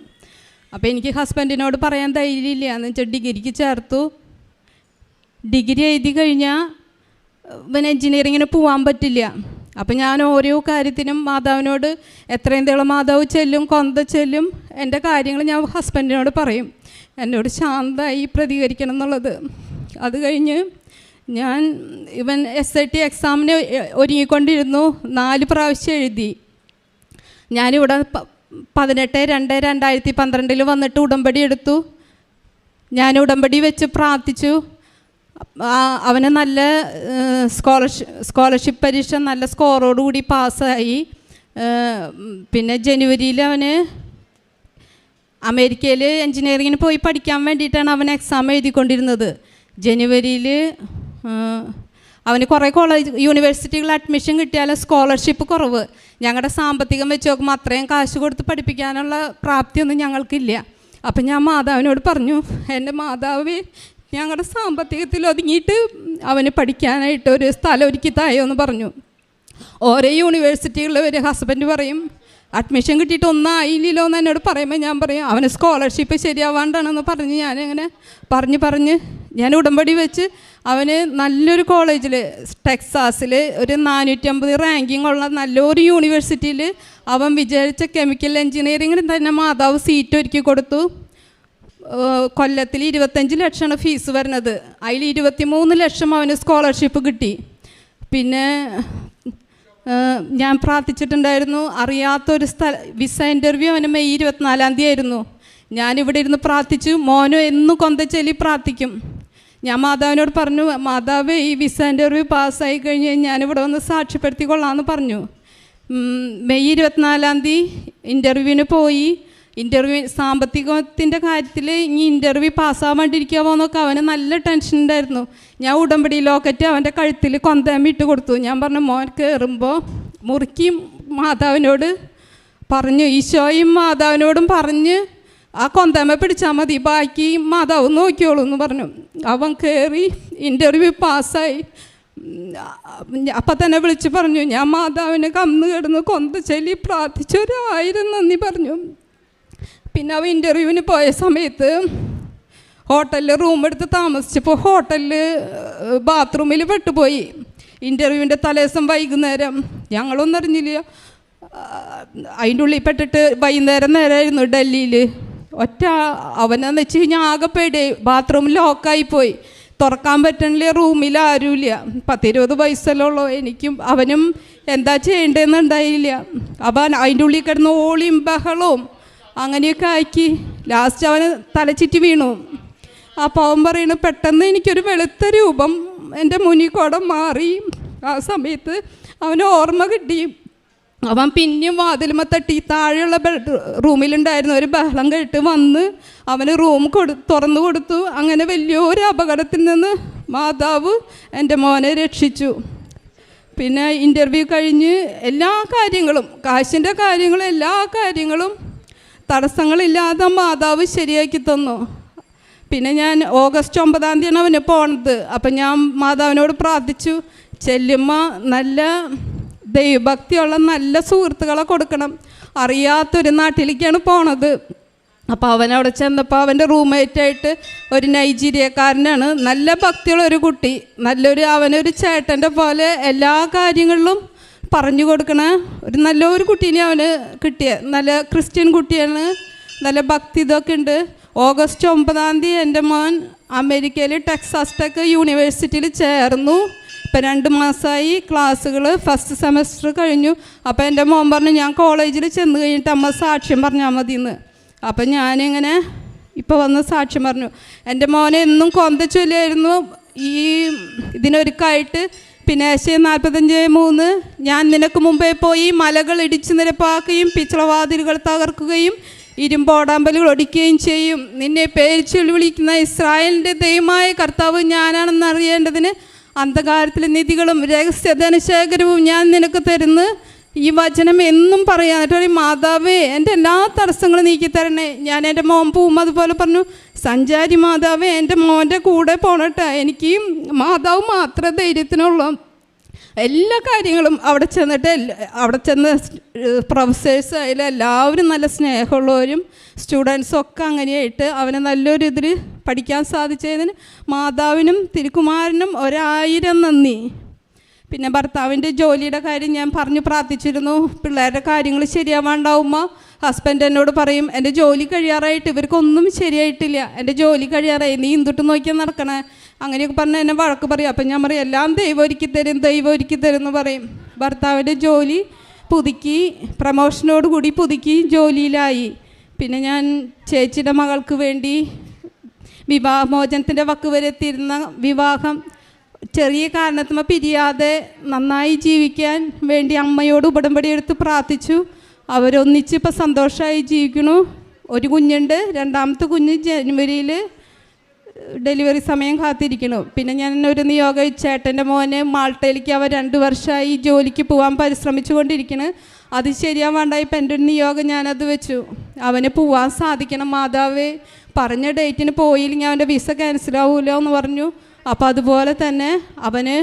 അപ്പോൾ എനിക്ക് ഹസ്ബൻഡിനോട് പറയാൻ ധൈര്യമില്ല. എന്ന് വെച്ചാൽ ഡിഗ്രിക്ക് ചേർത്തു. ഡിഗ്രി എഴുതി കഴിഞ്ഞാൽ പിന്നെ എൻജിനീയറിങ്ങിന് പോകാൻ പറ്റില്ല. അപ്പം ഞാൻ ഓരോ കാര്യത്തിനും മാതാവിനോട് എത്രയും തേളം മാതാവ് ചെല്ലും, കൊന്ത ചെല്ലും, എൻ്റെ കാര്യങ്ങൾ ഞാൻ ഹസ്ബൻഡിനോട് പറയും. എന്നോട് ശാന്തമായി പ്രതികരിക്കണം എന്നുള്ളത്. അത് കഴിഞ്ഞ് ഞാൻ ഇവൻ SIT എക്സാമിന് ഒരുങ്ങിക്കൊണ്ടിരുന്നു. 4 പ്രാവശ്യം എഴുതി. ഞാനിവിടെ 18/2/2012 വന്നിട്ട് ഉടമ്പടി എടുത്തു. ഞാൻ ഉടമ്പടി വെച്ച് പ്രാർത്ഥിച്ചു. അവന് നല്ല സ്കോളർഷിപ്പ് പരീക്ഷ നല്ല സ്കോറോടുകൂടി പാസ്സായി. പിന്നെ ജനുവരിയിൽ അവന് അമേരിക്കയിൽ എൻജിനീയറിങ്ങിന് പോയി പഠിക്കാൻ വേണ്ടിയിട്ടാണ് അവൻ എക്സാം എഴുതിക്കൊണ്ടിരുന്നത്. ജനുവരിയിൽ അവന് കുറേ യൂണിവേഴ്സിറ്റികളിൽ അഡ്മിഷൻ കിട്ടിയാലും സ്കോളർഷിപ്പ് കുറവ്. ഞങ്ങളുടെ സാമ്പത്തികം വെച്ച് നോക്കുമ്പോൾ അത്രയും കാശ് കൊടുത്ത് പഠിപ്പിക്കാനുള്ള പ്രാപ്തിയൊന്നും ഞങ്ങൾക്കില്ല. അപ്പം ഞാൻ മാതാവിനോട് പറഞ്ഞു, എൻ്റെ മാതാവ് ഞങ്ങളുടെ സാമ്പത്തികത്തിൽ ഒതുങ്ങിയിട്ട് അവന് പഠിക്കാനായിട്ട് ഒരു സ്ഥലം ഒരുക്കി തായോ എന്ന് പറഞ്ഞു. ഓരോ യൂണിവേഴ്സിറ്റികളിൽ ഒരു ഹസ്ബൻഡ് പറയും അഡ്മിഷൻ കിട്ടിയിട്ട് ഒന്നും ആയില്ലല്ലോ എന്ന് എന്നോട് പറയുമ്പോൾ ഞാൻ പറയും അവന് സ്കോളർഷിപ്പ് ശരിയാവാണ്ടാണെന്ന് പറഞ്ഞ് ഞാനങ്ങനെ പറഞ്ഞ് ഞാൻ ഉടമ്പടി വെച്ച് അവന് നല്ലൊരു കോളേജിൽ ടെക്സാസിൽ ഒരു 450 റാങ്കിങ് ഉള്ള നല്ലൊരു യൂണിവേഴ്സിറ്റിയിൽ അവൻ വിചാരിച്ച കെമിക്കൽ എൻജിനീയറിങ്ങിന് തന്നെ മാതാവ് സീറ്റ് ഒരുക്കി കൊടുത്തു. കൊല്ലത്തിൽ 25 ലക്ഷമാണ് ഫീസ് വരുന്നത്. അതിൽ 23 ലക്ഷം അവന് സ്കോളർഷിപ്പ് കിട്ടി. പിന്നെ ഞാൻ പ്രാർത്ഥിച്ചിട്ടുണ്ടായിരുന്നു. അറിയാത്തൊരു വിസ ഇൻ്റർവ്യൂ അവന് മെയ് 24-ാം തീയതി ആയിരുന്നു. ഞാനിവിടെ ഇരുന്ന് പ്രാർത്ഥിച്ചു. മോനും എന്നും കൊന്തച്ചൊല്ലി പ്രാർത്ഥിക്കും. ഞാൻ മാതാവിനോട് പറഞ്ഞു, മാതാവ് ഈ വിസ ഇൻ്റർവ്യൂ പാസ്സായി കഴിഞ്ഞ് ഞാനിവിടെ വന്ന് സാക്ഷ്യപ്പെടുത്തിക്കൊള്ളാമെന്ന് പറഞ്ഞു. മെയ് 24-ാം തീയതി ഇൻ്റർവ്യൂവിന് പോയി. സാമ്പത്തികത്തിൻ്റെ കാര്യത്തിൽ ഇനി ഇൻ്റർവ്യൂ പാസ്സാകാൻ വേണ്ടിയിരിക്കാമോ എന്നൊക്കെ അവന് നല്ല ടെൻഷൻ ഉണ്ടായിരുന്നു. ഞാൻ ഉടമ്പടി ലോക്കറ്റ് അവൻ്റെ കഴുത്തിൽ കൊന്തേമ്മ ഇട്ട് കൊടുത്തു. ഞാൻ പറഞ്ഞു മോൻ കയറുമ്പോൾ മുറുക്കി മാതാവിനോട് പറഞ്ഞു, ഈശോയും മാതാവിനോടും പറഞ്ഞ് ആ കൊന്തേമ്മ പിടിച്ചാൽ മതി, ബാക്കി മാതാവ് നോക്കിയോളൂ എന്ന് പറഞ്ഞു. അവൻ കയറി ഇൻ്റർവ്യൂ പാസ്സായി. അപ്പം തന്നെ വിളിച്ച് പറഞ്ഞു, ഞാൻ മാതാവിനെ കന്ന് കിടന്ന് കൊന്ത ചൊല്ലി പ്രാർത്ഥിച്ചു, 1000 നന്ദി പറഞ്ഞു. പിന്നെ അവൻ ഇൻ്റർവ്യൂവിന് പോയ സമയത്ത് ഹോട്ടലിൽ റൂം എടുത്ത് താമസിച്ചപ്പോൾ ഹോട്ടലിൽ ബാത്റൂമിൽ പെട്ടുപോയി. ഇൻ്റർവ്യൂവിൻ്റെ തലേദിവസം വൈകുന്നേരം ഞങ്ങളൊന്നും അറിഞ്ഞില്ല. അതിൻ്റെ ഉള്ളിൽ പെട്ടിട്ട് വൈകുന്നേരം നേരമായിരുന്നു ഡൽഹിയിൽ. അവനെന്ന് വെച്ച് കഴിഞ്ഞാൽ ആകെ പേടിയായി. ബാത്റൂം ലോക്കായിപ്പോയി, തുറക്കാൻ പറ്റണില്ല, റൂമിൽ ആരുമില്ല. 10-20 വയസ്സല്ലേ ഉള്ളൂ. എനിക്കും അവനും എന്താ ചെയ്യേണ്ടതെന്ന് ഉണ്ടായില്ല. അവൻ അതിൻ്റെ ഉള്ളിൽ കിടന്ന് ഓളിയും ബഹളവും അങ്ങനെയൊക്കെ ആക്കി ലാസ്റ്റ് അവന് തലച്ചിറ്റി വീണു. അപ്പോൾ അവൻ പറയുന്നു, പെട്ടെന്ന് എനിക്കൊരു വെളുത്ത രൂപം എൻ്റെ മുന്നിൽ കൂടെ മാറി. ആ സമയത്ത് അവന് ഓർമ്മ കിട്ടി. അവൻ പിന്നെയും വാതിലുമ തട്ടി താഴെയുള്ള റൂമിലുണ്ടായിരുന്ന ഒരു ബഹളം കേട്ട് വന്ന് അവന് റൂം തുറന്നു കൊടുത്തു. അങ്ങനെ വലിയൊരു അപകടത്തിൽ നിന്ന് മാതാവ് എൻ്റെ മോനെ രക്ഷിച്ചു. പിന്നെ ഇൻ്റർവ്യൂ കഴിഞ്ഞ് എല്ലാ കാര്യങ്ങളും, കാശിൻ്റെ കാര്യങ്ങളും എല്ലാ കാര്യങ്ങളും തടസ്സങ്ങളില്ലാതെ മാതാവ് ശരിയാക്കി തന്നു. പിന്നെ ഞാൻ ഓഗസ്റ്റ് 9-ാം തീയതിയാണ് അവന് പോണത്. അപ്പം ഞാൻ മാതാവിനോട് പ്രാർത്ഥിച്ചു, ചെല്ലുമ്മ നല്ല ദൈവഭക്തിയുള്ള നല്ല സുഹൃത്തുക്കളെ കൊടുക്കണം. അറിയാത്തൊരു നാട്ടിലേക്കാണ് പോണത്. അപ്പോൾ അവനവിടെ ചെന്നപ്പോൾ അവൻ്റെ റൂംമേറ്റായിട്ട് ഒരു നൈജീരിയക്കാരനാണ്. നല്ല ഭക്തിയുള്ള ഒരു കുട്ടി, അവനൊരു ചേട്ടൻ്റെ പോലെ എല്ലാ കാര്യങ്ങളിലും പറഞ്ഞു കൊടുക്കണ നല്ലൊരു കുട്ടീനെ അവന് കിട്ടിയ. നല്ല ക്രിസ്ത്യൻ കുട്ടിയാണ്, നല്ല ഭക്തി ഇതൊക്കെ ഉണ്ട്. ഓഗസ്റ്റ് 9 എൻ്റെ മോൻ അമേരിക്കയിൽ ടെക്സാസ് ടെക് യൂണിവേഴ്സിറ്റിയിൽ ചേർന്നു. ഇപ്പം 2 മാസമായി ക്ലാസ്സുകൾ, ഫസ്റ്റ് സെമസ്റ്റർ കഴിഞ്ഞു. അപ്പോൾ എൻ്റെ മോൻ പറഞ്ഞു, ഞാൻ കോളേജിൽ ചെന്ന് കഴിഞ്ഞിട്ട് അമ്മ സാക്ഷ്യം പറഞ്ഞാൽ മതിയെന്ന്. അപ്പം ഞാനിങ്ങനെ ഇപ്പോൾ വന്ന് സാക്ഷ്യം പറഞ്ഞു. എൻ്റെ മോനെ എന്നും കൊന്തച്ചൊല്ലായിരുന്നു ഇതിനൊരുക്കായിട്ട്. പിന്നെ ഏശയ്യാ 45:3, ഞാൻ നിനക്ക് മുമ്പേ പോയി മലകൾ ഇടിച്ചു നിരപ്പാക്കുകയും പിച്ചളവാതിലുകൾ തകർക്കുകയും ഇരുമ്പോടാമ്പലുകൾ ഒടിക്കുകയും ചെയ്യും. നിന്നെ പേര് ചൊല്ലി വിളിക്കുന്ന ഇസ്രായേലിൻ്റെ ദൈവമായ കർത്താവ് ഞാനാണെന്ന് അറിയേണ്ടതിന് അന്ധകാരത്തിലെ നിധികളും രഹസ്യധനശേഖരവും ഞാൻ നിനക്ക് തരുന്നു. ഈ വചനം എന്നും പറയാം. എന്നിട്ട് മാതാവേ, എൻ്റെ എല്ലാ തടസ്സങ്ങളും നീക്കി തരണേ. ഞാൻ എൻ്റെ മോൻ പോവും അതുപോലെ പറഞ്ഞു, സഞ്ചാരി മാതാവേ, എൻ്റെ മോൻ്റെ കൂടെ പോണട്ടെ. എനിക്ക് മാതാവ് മാത്രമേ ധൈര്യത്തിനുള്ളൂ. എല്ലാ കാര്യങ്ങളും അവിടെ ചെന്ന് പ്രൊഫസേഴ്സ് ആയാലും എല്ലാവരും നല്ല സ്നേഹമുള്ളവരും സ്റ്റുഡൻസും ഒക്കെ അങ്ങനെയായിട്ട് അവനെ നല്ലൊരു ഇതിൽ പഠിക്കാൻ സാധിച്ചതിന് മാതാവിനും തിരുക്കുമാരനും 1000 നന്ദി. പിന്നെ ഭർത്താവിൻ്റെ ജോലിയുടെ കാര്യം ഞാൻ പറഞ്ഞു പ്രാർത്ഥിച്ചിരുന്നു. പിള്ളേരുടെ കാര്യങ്ങൾ ശരിയാവാണ്ടാവുമ്പോൾ ഹസ്ബൻഡ് എന്നോട് പറയും, എൻ്റെ ജോലി കഴിയാറായിട്ട് ഇവർക്കൊന്നും ശരിയായിട്ടില്ല, എൻ്റെ ജോലി കഴിയാറായി, നീ എന്തൊട്ട് നോക്കിയാൽ നടക്കണേ, അങ്ങനെയൊക്കെ പറഞ്ഞ് എന്നെ വഴക്ക് പറയും. അപ്പം ഞാൻ പറയും, എല്ലാം ദൈവം ഒരുക്കി തരും എന്ന് പറയും. ഭർത്താവിൻ്റെ ജോലി പുതുക്കി, പ്രമോഷനോടുകൂടി പുതുക്കി ജോലിയിലായി. പിന്നെ ഞാൻ ചേച്ചിയുടെ മകൾക്ക് വേണ്ടി വിവാഹമോചനത്തിൻ്റെ വക്ക് വരെ എത്തിയിരുന്ന വിവാഹം ചെറിയ കാരണത്തുമ്പോൾ പിരിയാതെ നന്നായി ജീവിക്കാൻ വേണ്ടി അമ്മയോട് ഉടമ്പടി എടുത്ത് പ്രാർത്ഥിച്ചു. അവരൊന്നിച്ച് ഇപ്പോൾ സന്തോഷമായി ജീവിക്കണു. ഒരു കുഞ്ഞുണ്ട്, 2ാമത്തെ കുഞ്ഞ് ജനുവരിയിൽ ഡെലിവറി സമയം കാത്തിരിക്കണു. പിന്നെ ഞാൻ ഒരു നിയോഗം, ചേട്ടൻ്റെ മോനെ മാൾട്ടയിലേക്ക് അവർ 2 വർഷമായി ജോലിക്ക് പോകാൻ പരിശ്രമിച്ചു കൊണ്ടിരിക്കണ്. അത് ശരിയാവാണ്ടായി. ഇപ്പം എൻ്റെ ഒരു നിയോഗം ഞാനത് വെച്ചു, അവന് പോവാൻ സാധിക്കണം മാതാവേ, പറഞ്ഞ ഡേറ്റിന് പോയില്ലെങ്കിൽ അവൻ്റെ വിസ ക്യാൻസലാവൂലോ എന്ന് പറഞ്ഞു. അപ്പോൾ അതുപോലെ തന്നെ അവന്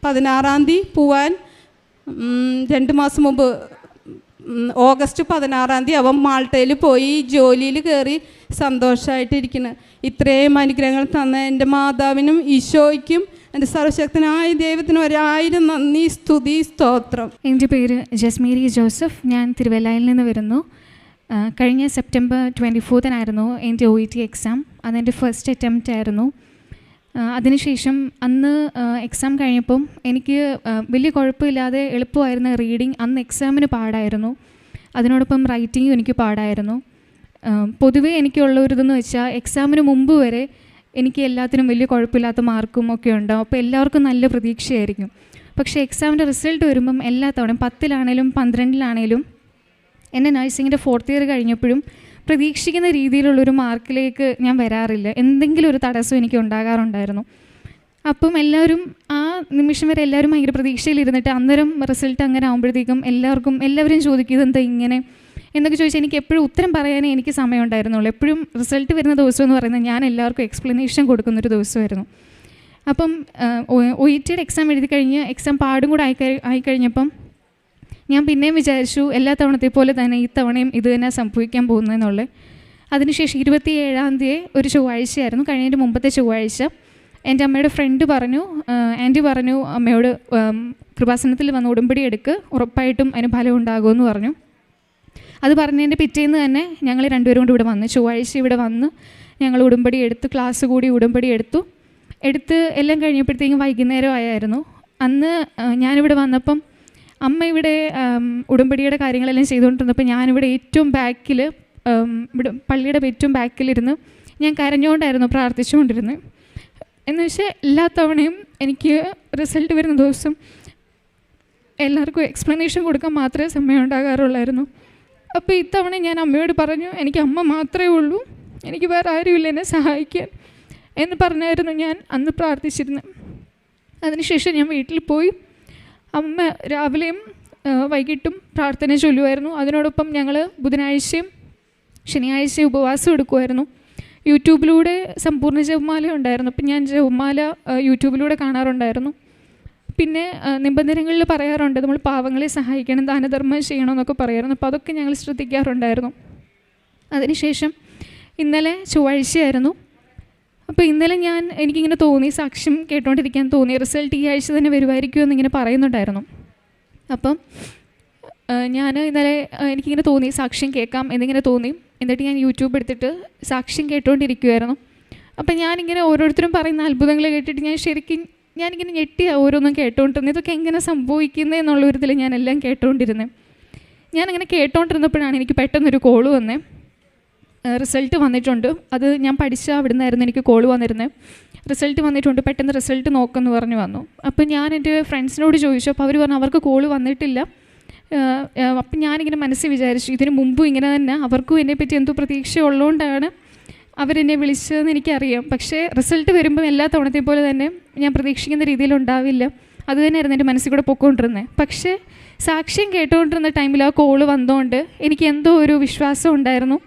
16-ാം തീയതി പോവാൻ 2 മാസം മുമ്പ് ഓഗസ്റ്റ് 16-ാം തീയതി അവൻ മാൾട്ടയിൽ പോയി ജോലിയിൽ കയറി സന്തോഷമായിട്ടിരിക്കുന്നു. ഇത്രയും അനുഗ്രഹങ്ങൾ തന്ന എൻ്റെ മാതാവിനും ഈശോയ്ക്കും എൻ്റെ സർവശക്തനായ ദൈവത്തിനും 1000 നന്ദി, സ്തുതി, സ്തോത്രം. എൻ്റെ പേര് ജസ്മേരി ജോസഫ്. ഞാൻ തിരുവല്ലയിൽ നിന്ന് വരുന്നു. കഴിഞ്ഞ സെപ്റ്റംബർ 24 എൻ്റെ OET എക്സാം. അതെൻ്റെ ഫസ്റ്റ് അറ്റംപ്റ്റ് ആയിരുന്നു. അതിനുശേഷം അന്ന് എക്സാം കഴിഞ്ഞപ്പം എനിക്ക് വലിയ കുഴപ്പമില്ലാതെ എളുപ്പമായിരുന്ന റീഡിങ്. അന്ന് എക്സാമിന് പാടായിരുന്നു, അതിനോടൊപ്പം റൈറ്റിങ്ങും എനിക്ക് പാടായിരുന്നു. പൊതുവേ എനിക്കുള്ളൊരിതെന്ന് വെച്ചാൽ എക്സാമിന് മുമ്പ് വരെ എനിക്ക് എല്ലാത്തിനും വലിയ കുഴപ്പമില്ലാത്ത മാർക്കും ഒക്കെ ഉണ്ടാവും. അപ്പോൾ എല്ലാവർക്കും നല്ല പ്രതീക്ഷയായിരിക്കും. പക്ഷേ എക്സാമിൻ്റെ റിസൾട്ട് വരുമ്പം എല്ലാ തവണയും 10-ലാണേലും 12-ലാണേലും എൻ്റെ നഴ്സിങ്ങിൻ്റെ 4th ഇയർ കഴിഞ്ഞപ്പോഴും പ്രതീക്ഷിക്കുന്ന രീതിയിലുള്ളൊരു മാർക്കിലേക്ക് ഞാൻ വരാറില്ല. എന്തെങ്കിലും ഒരു തടസ്സം എനിക്ക് ഉണ്ടാകാറുണ്ടായിരുന്നു. അപ്പം എല്ലാവരും ആ നിമിഷം വരെ എല്ലാവരും ഭയങ്കര പ്രതീക്ഷയിലിരുന്നിട്ട് അന്നേരം റിസൾട്ട് അങ്ങനെ ആകുമ്പോഴത്തേക്കും എല്ലാവരും ചോദിക്കും, ഇതെന്താ ഇങ്ങനെ എന്നൊക്കെ ചോദിച്ചാൽ എനിക്ക് എപ്പോഴും ഉത്തരം പറയാനേ എനിക്ക് സമയം ഉണ്ടായിരുന്നുള്ളൂ. എപ്പോഴും റിസൾട്ട് വരുന്ന ദിവസം എന്ന് പറയുന്നത് ഞാൻ എല്ലാവർക്കും എക്സ്പ്ലനേഷൻ കൊടുക്കുന്നൊരു ദിവസമായിരുന്നു. അപ്പം OETയുടെ എക്സാം എഴുതി കഴിഞ്ഞ് എക്സാം പാടും കൂടെ ആയിക്കഴിഞ്ഞപ്പം ഞാൻ പിന്നെയും വിചാരിച്ചു എല്ലാ തവണത്തെ പോലെ തന്നെ ഈ തവണയും ഇത് തന്നെ സംഭവിക്കാൻ പോകുന്നതെന്നുള്ളത്. അതിനുശേഷം 27-ാം തീയതി ഒരു ചൊവ്വാഴ്ചയായിരുന്നു, കഴിഞ്ഞതിൻ്റെ മുമ്പത്തെ ചൊവ്വാഴ്ച. എൻ്റെ അമ്മയുടെ ഫ്രണ്ട് പറഞ്ഞു, ആൻറ്റി പറഞ്ഞു അമ്മയോട് കൃപാസനത്തിൽ വന്ന് ഉടമ്പടി എടുക്ക്, ഉറപ്പായിട്ടും അതിന് ഫലം ഉണ്ടാകുമെന്ന് പറഞ്ഞു. അത് പറഞ്ഞതിൻ്റെ പിറ്റേന്ന് തന്നെ ഞങ്ങൾ 2 പേരും കൂടി ഇവിടെ വന്നു. ചൊവ്വാഴ്ച ഇവിടെ വന്ന് ഞങ്ങൾ ഉടമ്പടി എടുത്ത്, ക്ലാസ് കൂടി ഉടമ്പടി എടുത്ത് എല്ലാം കഴിഞ്ഞപ്പോഴത്തേക്കും വൈകുന്നേരം ആയിരുന്നു. അന്ന് ഞാനിവിടെ വന്നപ്പം അമ്മ ഇവിടെ ഉടമ്പടിയുടെ കാര്യങ്ങളെല്ലാം ചെയ്തുകൊണ്ടിരുന്നപ്പോൾ ഞാനിവിടെ ഏറ്റവും ബാക്കിൽ, ഇവിടെ പള്ളിയുടെ ഏറ്റവും ബാക്കിലിരുന്ന് ഞാൻ കരഞ്ഞുകൊണ്ടായിരുന്നു പ്രാർത്ഥിച്ചുകൊണ്ടിരുന്നത്. എന്ന് വെച്ചാൽ എല്ലാ തവണയും എനിക്ക് റിസൾട്ട് വരുന്ന ദിവസം എല്ലാവർക്കും എക്സ്പ്ലനേഷൻ കൊടുക്കാൻ മാത്രമേ സമയം ഉണ്ടാകാറുള്ളായിരുന്നു. അപ്പോൾ ഇത്തവണ ഞാൻ അമ്മയോട് പറഞ്ഞു, എനിക്ക് അമ്മ മാത്രമേ ഉള്ളൂ, എനിക്ക് വേറെ ആരുമില്ല എന്നെ സഹായിക്കാൻ എന്ന് പറഞ്ഞായിരുന്നു ഞാൻ അന്ന് പ്രാർത്ഥിച്ചിരുന്നത്. അതിനുശേഷം ഞാൻ വീട്ടിൽ പോയി അമ്മ രാവിലെയും വൈകിട്ടും പ്രാർത്ഥന ചൊല്ലുമായിരുന്നു. അതിനോടൊപ്പം ഞങ്ങൾ ബുധനാഴ്ചയും ശനിയാഴ്ചയും ഉപവാസം എടുക്കുമായിരുന്നു. യൂട്യൂബിലൂടെ സമ്പൂർണ്ണ ജപമാല ഉണ്ടായിരുന്നു. അപ്പം ഞാൻ ജപമാല യൂട്യൂബിലൂടെ കാണാറുണ്ടായിരുന്നു. പിന്നെ നിബന്ധനകളിൽ പറയാറുണ്ട് നമ്മൾ പാവങ്ങളെ സഹായിക്കണം, ദാനധർമ്മം ചെയ്യണമെന്നൊക്കെ പറയായിരുന്നു. അപ്പോൾ അതൊക്കെ ഞങ്ങൾ ശ്രദ്ധിക്കാറുണ്ടായിരുന്നു. അതിനുശേഷം ഇന്നലെ ചൊവ്വാഴ്ചയായിരുന്നു. അപ്പോൾ ഇന്നലെ എനിക്കിങ്ങനെ തോന്നി, സാക്ഷ്യം കേട്ടോണ്ടിരിക്കാൻ തോന്നി, റിസൾട്ട് ഈ ആഴ്ച തന്നെ വരുമായിരിക്കുമോ എന്നിങ്ങനെ പറയുന്നുണ്ടായിരുന്നു. അപ്പം ഞാൻ ഇന്നലെ എനിക്കിങ്ങനെ തോന്നി സാക്ഷ്യം കേൾക്കാം എന്നിങ്ങനെ തോന്നി. എന്നിട്ട് ഞാൻ യൂട്യൂബ് എടുത്തിട്ട് സാക്ഷ്യം കേട്ടുകൊണ്ടിരിക്കുമായിരുന്നു. അപ്പം ഞാനിങ്ങനെ ഓരോരുത്തരും പറയുന്ന അത്ഭുതങ്ങൾ കേട്ടിട്ട് ഞാനിങ്ങനെ ഞെട്ടിയാണ് ഓരോന്നും കേട്ടുകൊണ്ടിരുന്നത്. ഇതൊക്കെ എങ്ങനെ സംഭവിക്കുന്നത് എന്നുള്ളൊരിതിൽ ഞാനെല്ലാം കേട്ടുകൊണ്ടിരുന്നത്. ഞാനങ്ങനെ കേട്ടുകൊണ്ടിരുന്നപ്പോഴാണ് എനിക്ക് പെട്ടെന്നൊരു കോള് വന്നേ. റിസൾട്ട് വന്നിട്ടുണ്ട്. അത് ഞാൻ പഠിച്ച അവിടെ നിന്നായിരുന്നു എനിക്ക് കോൾ വന്നിരുന്നത്. റിസൾട്ട് വന്നിട്ടുണ്ട്, പെട്ടെന്ന് റിസൾട്ട് നോക്കുമെന്ന് പറഞ്ഞു വന്നു. അപ്പോൾ ഞാൻ എൻ്റെ ഫ്രണ്ട്സിനോട് ചോദിച്ചു. അപ്പോൾ അവർ പറഞ്ഞു അവർക്ക് കോൾ വന്നിട്ടില്ല. അപ്പം ഞാനിങ്ങനെ മനസ്സിൽ വിചാരിച്ചു ഇതിന് മുമ്പും ഇങ്ങനെ തന്നെ അവർക്കും എന്നെപ്പറ്റി എന്തോ പ്രതീക്ഷ ഉള്ളതുകൊണ്ടാണ് അവരെന്നെ വിളിച്ചതെന്ന് എനിക്കറിയാം. പക്ഷേ റിസൾട്ട് വരുമ്പം എല്ലാ തവണത്തെയും പോലെ തന്നെ ഞാൻ പ്രതീക്ഷിക്കുന്ന രീതിയിലുണ്ടാവില്ല. അത് തന്നെയായിരുന്നു എൻ്റെ മനസ്സിൽ കൂടെ പൊയ്ക്കൊണ്ടിരുന്നത്. പക്ഷേ സാക്ഷ്യം കേട്ടുകൊണ്ടിരുന്ന ടൈമിൽ ആ കോള് വന്നതുകൊണ്ട് എനിക്ക് എന്തോ ഒരു വിശ്വാസം ഉണ്ടായിരുന്നു,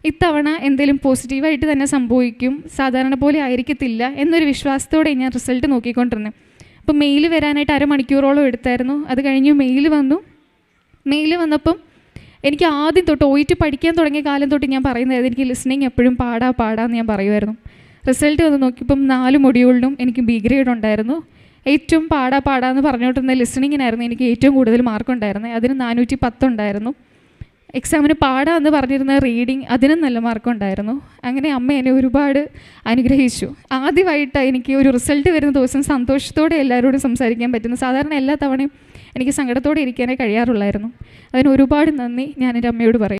ഇത്തവണ എന്തെങ്കിലും പോസിറ്റീവായിട്ട് തന്നെ സംഭവിക്കും, സാധാരണ പോലെ ആയിരിക്കത്തില്ല എന്നൊരു വിശ്വാസത്തോടെ ഞാൻ റിസൾട്ട് നോക്കിക്കൊണ്ടിരുന്നത്. അപ്പോൾ മെയിൽ വരാനായിട്ട് അരമണിക്കൂറോളം എടുത്തായിരുന്നു. അത് കഴിഞ്ഞ് മെയിൽ വന്നു. മെയിൽ വന്നപ്പം എനിക്ക് ആദ്യം തൊട്ട് OET പഠിക്കാൻ തുടങ്ങിയ കാലം തൊട്ട് ഞാൻ പറയുന്നതായിരുന്നു എനിക്ക് ലിസണിങ് എപ്പോഴും പാടാന്ന് ഞാൻ പറയുമായിരുന്നു. റിസൾട്ട് വന്ന് നോക്കിയപ്പം 4 മൊഡ്യൂളിനും എനിക്ക് B ഗ്രേഡ് ഉണ്ടായിരുന്നു. ഏറ്റവും പാടാന്ന് പറഞ്ഞുകൊണ്ടിരുന്ന ലിസണിങ്ങിനായിരുന്നു എനിക്ക് ഏറ്റവും കൂടുതൽ മാർക്കുണ്ടായിരുന്നത്. അതിന് 410 ഉണ്ടായിരുന്നു. എക്സാമിന് പാടാമെന്ന് പറഞ്ഞിരുന്ന റീഡിങ് അതിനും നല്ല മാർക്കുണ്ടായിരുന്നു. അങ്ങനെ അമ്മ എന്നെ ഒരുപാട് അനുഗ്രഹിച്ചു. ആദ്യമായിട്ടാണ് എനിക്ക് ഒരു റിസൾട്ട് വരുന്ന ദിവസം സന്തോഷത്തോടെ എല്ലാവരോടും സംസാരിക്കാൻ പറ്റുന്നു. സാധാരണ എല്ലാ തവണയും എനിക്ക് സങ്കടത്തോടെ ഇരിക്കാനേ കഴിയാറുള്ളായിരുന്നു. അതിന് ഒരുപാട് നന്ദി ഞാൻ എൻ്റെ അമ്മയോട് പറയും.